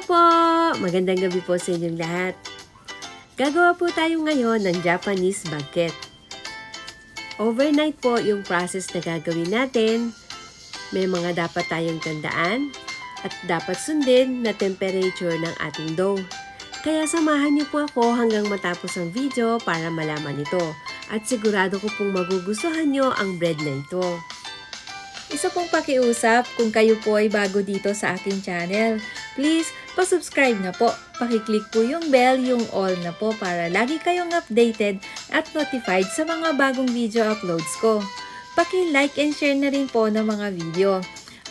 Hello po! Magandang gabi po sa inyong lahat. Gagawa po tayo ngayon ng Japanese baguette. Overnight po yung process na gagawin natin. May mga dapat tayong tandaan at dapat sundin na temperature ng ating dough. Kaya samahan niyo po ako hanggang matapos ang video para malaman ito. At sigurado ko pong magugustuhan niyo ang bread na ito. Isa pong pakiusap, kung kayo po ay bago dito sa aking channel, please, pa-subscribe na po. Pakiclick po yung bell, yung all na po para lagi kayong updated at notified sa mga bagong video uploads ko. Paki-like and share na rin po ng mga video.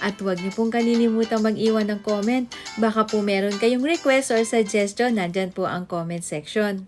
At huwag niyo pong kalilimutang mag-iwan ng comment. Baka po meron kayong request or suggestion, nandyan po ang comment section.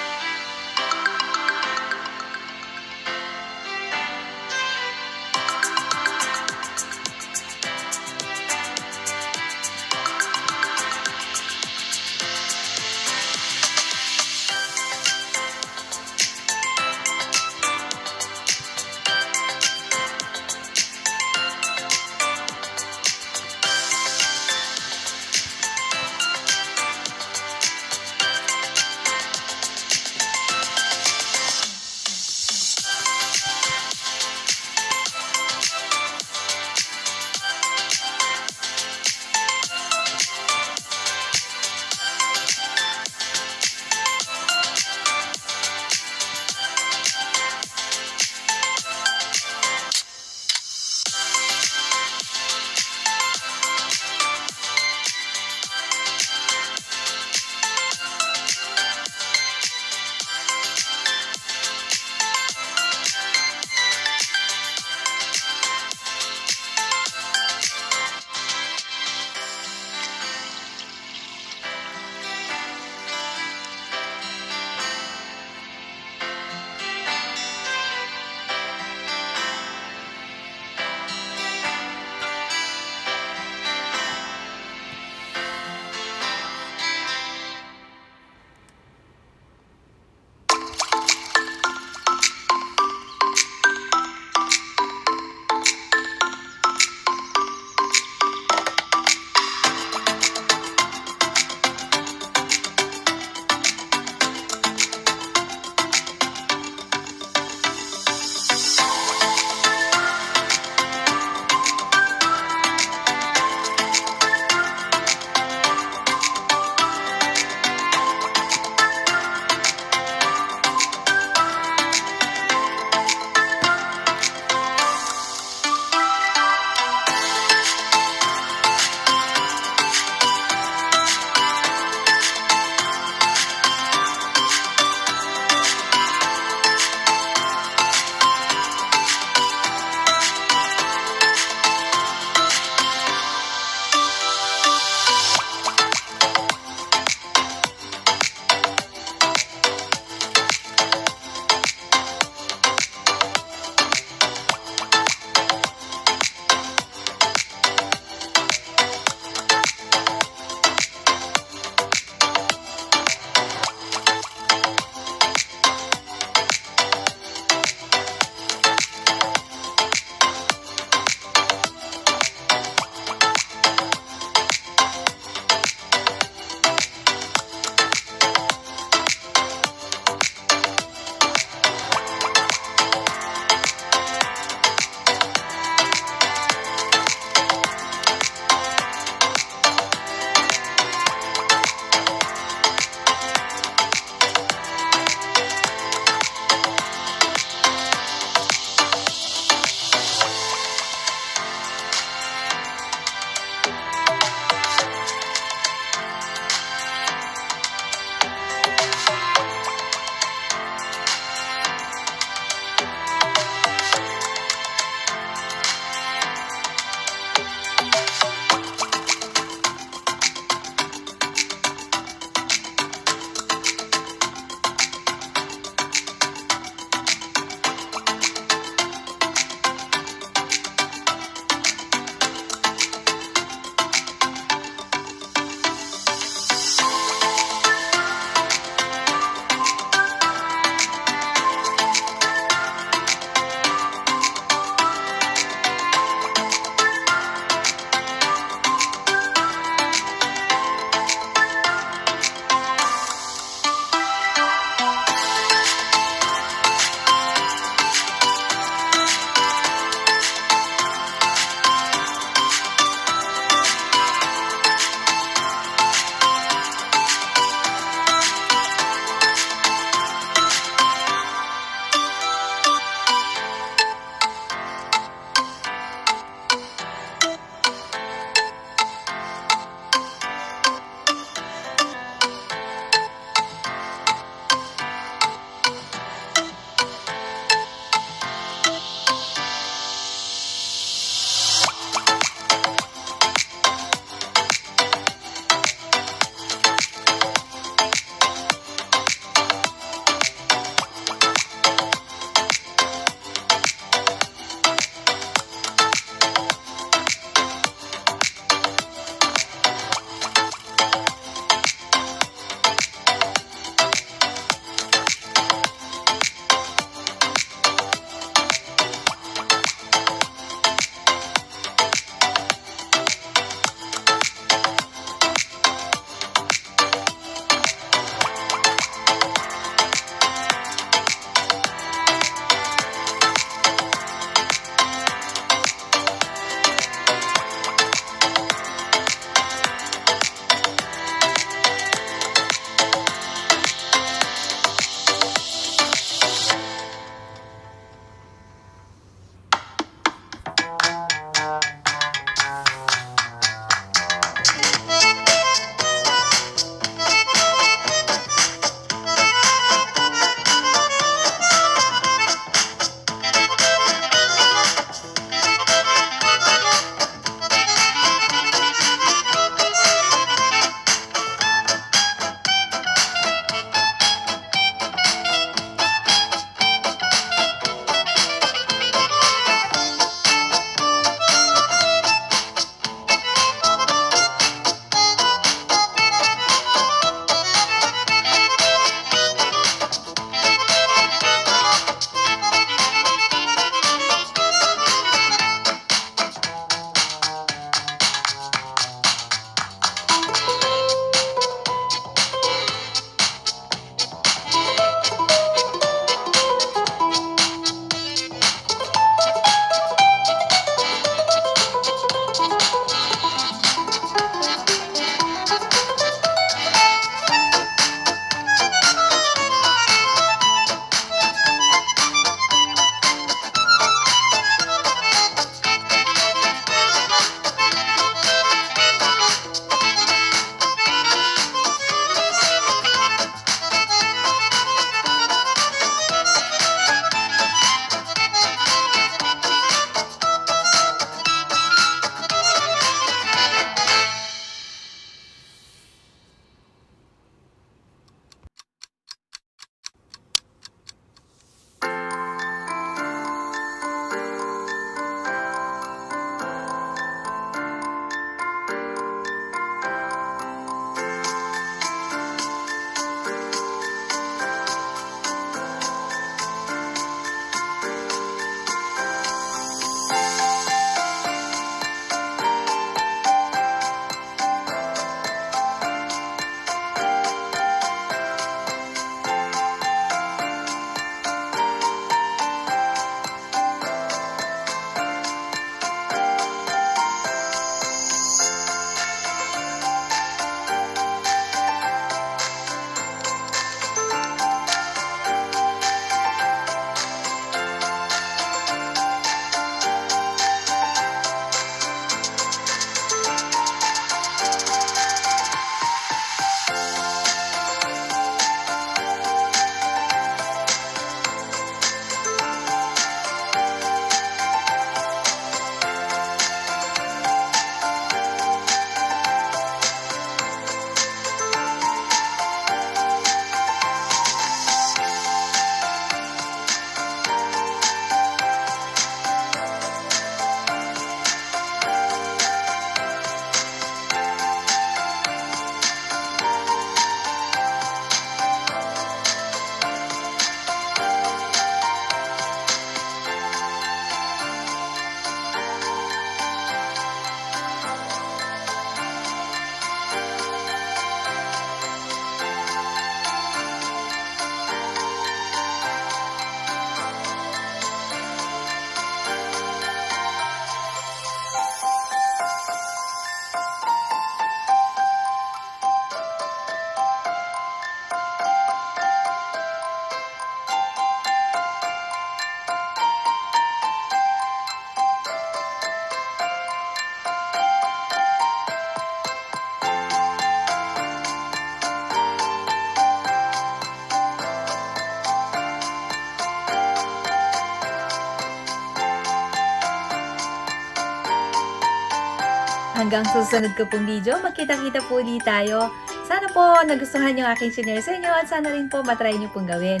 Hanggang susunod ko pong video, magkita-kita po ulit tayo. Sana po nagustuhan yung aking sinare sa inyo at sana rin po matry nyo pong gawin.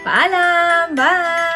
Paalam! Bye!